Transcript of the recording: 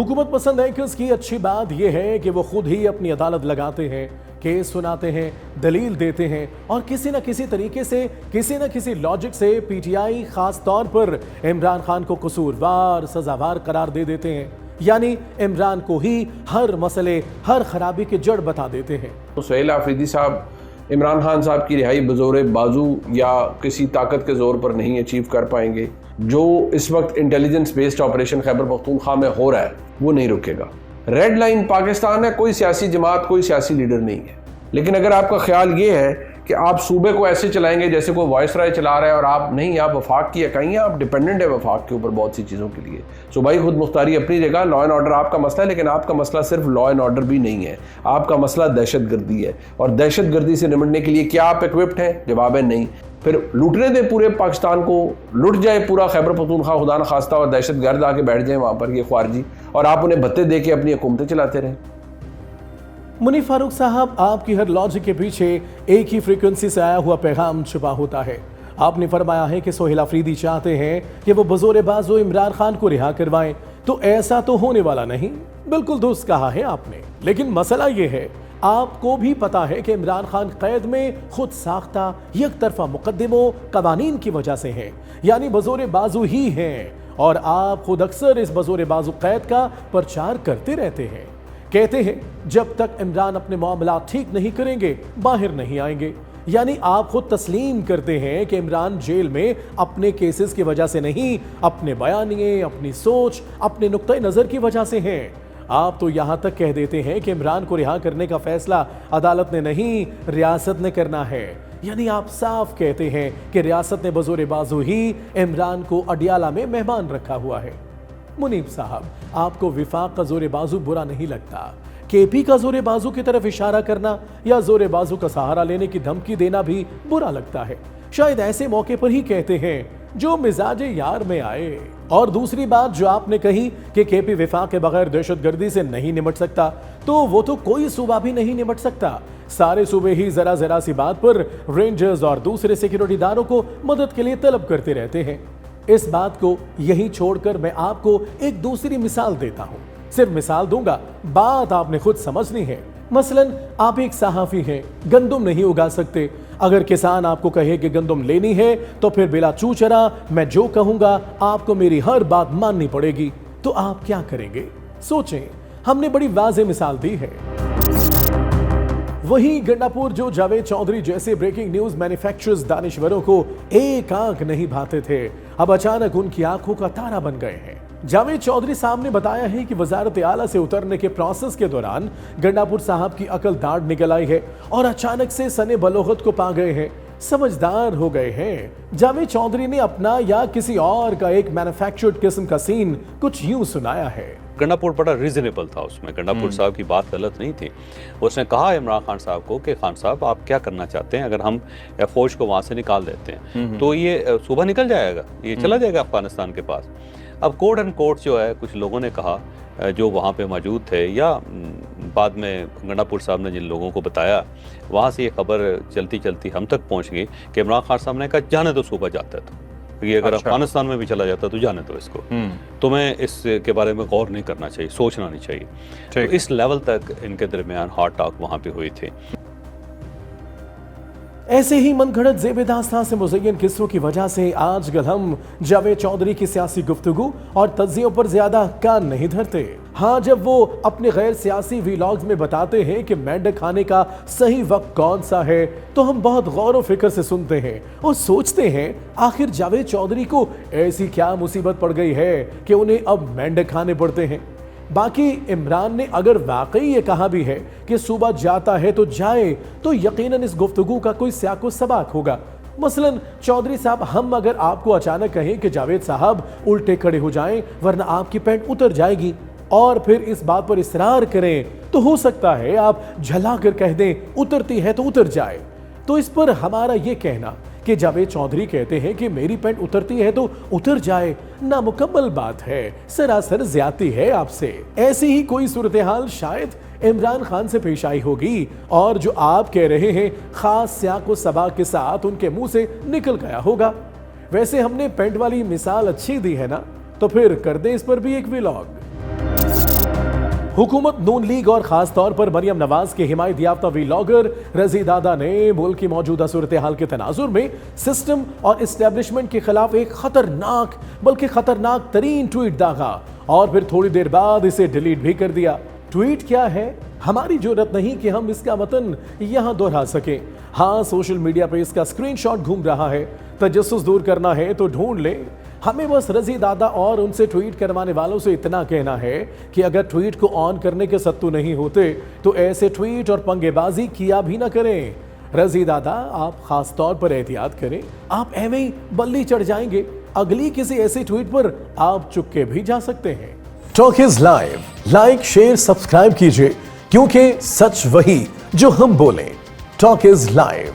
हुकूमत पसंद एंकर्स की अच्छी बात यह है कि वो खुद ही अपनी अदालत लगाते हैं, केस सुनाते हैं, दलील देते हैं और किसी न किसी तरीके से, किसी न किसी लॉजिक से पीटीआई खास तौर पर इमरान खान को कसूरवार, सजावार करार दे देते हैं। यानी इमरान को ही हर मसले, हर खराबी की जड़ बता देते हैं। तो सुहेल आफरीदी साहब इमरान खान साहब की रिहाई बज़ोर बाजू या किसी ताकत के जोर पर नहीं अचीव कर पाएंगे। जो इस वक्त intelligence based operation Khyber Pakhtunkhwa में हो रहा है वो नहीं रुकेगा। रेड लाइन पाकिस्तान है, कोई सियासी जमात, कोई सियासी लीडर नहीं है। लेकिन अगर आपका ख्याल ये है कि आप सूबे को ऐसे चलाएंगे जैसे कोई वायसराय चला रहा है और आप नहीं, आप वफाक की इकाई हैं, आप डिपेंडेंट है वफाक के ऊपर बहुत सी चीज़ों के लिए। सूबाई खुद मुख्तारी अपनी जगह, लॉ एंड ऑर्डर आपका मसला है, लेकिन आपका मसला सिर्फ लॉ एंड ऑर्डर भी नहीं है, आपका मसला दहशत गर्दी है। और दहशत गर्दी से निपटने के लिए क्या आप इक्विप्ड हैं? जवाब है नहीं। फिर लूटने दें पूरे पाकिस्तान को, लुट जाए पूरा खैबर पख्तूनख्वा खुदा न खास्ता और दहशत गर्द आके बैठ जाए वहाँ पर ये ख्वारजी, और आप उन्हें भत्ते दे के अपनी हुकूमतें चलाते रहें। मुनीफ फारूक साहब, आपकी हर लॉजिक के पीछे एक ही फ्रीक्वेंसी से आया हुआ पैगाम छुपा होता है। आपने फरमाया है कि सुहेल आफरीदी चाहते हैं कि वो बज़ोर बाज़ो इमरान खान को रिहा करवाएं, तो ऐसा तो होने वाला नहीं। बिल्कुल दुरुस्त कहा है आपने। लेकिन मसला ये है, आपको भी पता है कि इमरान खान कैद में खुद साख्ता एक तरफा मुकद्दमों, कवानीन की वजह से हैं, यानी बज़ोर बाज़ू ही हैं। और आप खुद अक्सर इस बज़ोर बाज़ू कैद का प्रचार करते रहते हैं। कहते हैं जब तक इमरान अपने मामला ठीक नहीं करेंगे बाहर नहीं आएंगे। यानी आप खुद तस्लीम करते हैं कि इमरान जेल में अपने केसेस की वजह से नहीं, अपने बयानिए, अपनी सोच, अपने नुक्ते नज़र की वजह से हैं। आप तो यहां तक कह देते हैं कि इमरान को रिहा करने का फैसला अदालत ने नहीं, रियासत ने करना है। यानी आप साफ कहते हैं कि रियासत ने बज़ोर बाज़ू ही इमरान को अडियाला में मेहमान रखा हुआ है। मुनीब साहब, आपको विफाक का जोर बाजू बुरा नहीं लगता, केपी का जोर बाजू की तरफ इशारा करना या जोर बाजू का सहारा लेने की धमकी देना भी बुरा लगता है। शायद ऐसे मौके पर ही कहते हैं जो मिजाज यार में आए। और दूसरी बात जो आपने कही कि केपी विफाक के बगैर दहशतगर्दी से नहीं निपट सकता, तो वो तो कोई सूबा भी नहीं निपट सकता। सारे सूबे ही जरा जरा सी बात पर रेंजर्स और दूसरे सिक्योरिटी दारों को मदद के लिए तलब करते रहते हैं। इस बात को यहीं छोड़कर मैं आपको एक दूसरी मिसाल देता हूं। सिर्फ मिसाल दूंगा, बात आपने खुद समझनी है। मसलन आप एक सहाफी हैं, गंदम नहीं उगा सकते। अगर किसान आपको कहे कि गंदम लेनी है तो फिर बिला चूचरा मैं जो कहूंगा आपको मेरी हर बात माननी पड़ेगी। तो आप क्या करेंगे? सोचें, हमने बड़ी वाज़ेह मिसाल दी है। वहीं गंडापुर जो जावेद चौधरी जैसे ब्रेकिंग न्यूज मैन्युफैक्चरर्स दानिश्वरों को एक आंख नहीं भाते थे, अब अचानक उनकी आंखों का तारा बन गए हैं। जावेद चौधरी साहब ने बताया है कि वजारत आला से उतरने के प्रोसेस के दौरान गंडापुर साहब की अकल दाढ़ निकल आई है और अचानक से सने बलोगत को पा गए हैं, समझदार हो गए हैं। जावेद चौधरी ने अपना या किसी और का एक मैन्युफैक्चर्ड किस्म का सीन कुछ यूं सुनाया है। गंडापुर बड़ा रीजनेबल था, उसमें गंडापुर साहब की बात गलत नहीं थी। उसने कहा इमरान खान साहब को कि खान साहब आप क्या करना चाहते हैं, अगर हम फौज को वहाँ से निकाल देते हैं तो ये सुबह निकल जाएगा, ये चला जाएगा अफगानिस्तान के पास। अब कोड एंड कोड जो है, कुछ लोगों ने कहा जो वहाँ पे मौजूद थे या बाद में गंडापुर साहब ने जिन लोगों को बताया, वहाँ से ये खबर चलती चलती हम तक पहुँच गई कि इमरान खान साहब ने कहा जाने तो सुबह जाता था, ये अगर अफगानिस्तान में भी चला जाता तो जाने दो इसको, तुम्हें इसके बारे में गौर नहीं करना चाहिए, सोचना नहीं चाहिए। तो इस लेवल तक इनके दरमियान हॉट टॉक वहाँ पे हुई थी। ऐसे ही मनगढ़ंत ज़ेब-ए-दास्तां से मुज़य्यन किस्सों की वजह से आजकल हम जावेद चौधरी की सियासी गुफ्तगू और तज्ज़ियों पर ज्यादा कान नहीं धरते। हाँ, जब वो अपने गैर सियासी वीलॉग्स में बताते हैं कि मेंढक खाने का सही वक्त कौन सा है, तो हम बहुत गौर व फिक्र से सुनते हैं और सोचते हैं आखिर जावेद चौधरी को ऐसी क्या मुसीबत पड़ गई है कि उन्हें अब मेंढक खाने पड़ते हैं। बाकी इमरान ने अगर वाकई ये कहा भी है कि सूबा जाता है तो जाए, तो यकीनन इस गुफ्तगू का कोई स्याको सबाक होगा। मसलन चौधरी साहब, हम अगर आपको अचानक कहें कि जावेद साहब उल्टे खड़े हो जाएं वरना आपकी पैंट उतर जाएगी, और फिर इस बात पर इसरार करें, तो हो सकता है आप झला कर कह दें उतरती है तो उतर जाए। तो इस पर हमारा ये कहना कि जावेद चौधरी कहते हैं कि मेरी पैंट उतरती है तो उतर जाए, नामुकम्मल बात है, सरासर ज्यादती है आपसे। ऐसी ही कोई सूरत हाल शायद इमरान खान से पेश आई होगी और जो आप कह रहे हैं खास सियाको सबा के साथ उनके मुंह से निकल गया होगा। वैसे हमने पैंट वाली मिसाल अच्छी दी है ना, तो फिर कर दें इस पर भी एक व्लॉग। हुकूमत नून लीग और खास तौर पर मरियम नवाज के हिमायत याफ्ता व्लॉगर रजी दादा ने मुल्क की मौजूदा सूरत हाल के तनाजुर में सिस्टम और इस्टेब्लिशमेंट के खिलाफ एक खतरनाक बल्कि खतरनाक तरीन ट्वीट दागा और फिर थोड़ी देर बाद इसे डिलीट भी कर दिया। ट्वीट क्या है, हमारी जरूरत नहीं कि हम इसका मतन यहां दोहरा सकें। हाँ, सोशल मीडिया पे इसका स्क्रीनशॉट घूम रहा है, तजस्सुस दूर करना है तो ढूंढ ले। हमें बस रजी दादा और उनसे ट्वीट करवाने वालों से इतना कहना है कि अगर ट्वीट को ऑन करने के सत्तू नहीं होते तो ऐसे ट्वीट और पंगेबाजी किया भी ना करें। रजी दादा, आप खास तौर पर एहतियात करें, आप एवं ही बल्ली चढ़ जाएंगे। अगली किसी ऐसी ट्वीट पर आप चुपके भी जा सकते हैं। Talk is live, like share subscribe कीजिए, क्योंकि सच वही जो हम बोलें। Talk is live.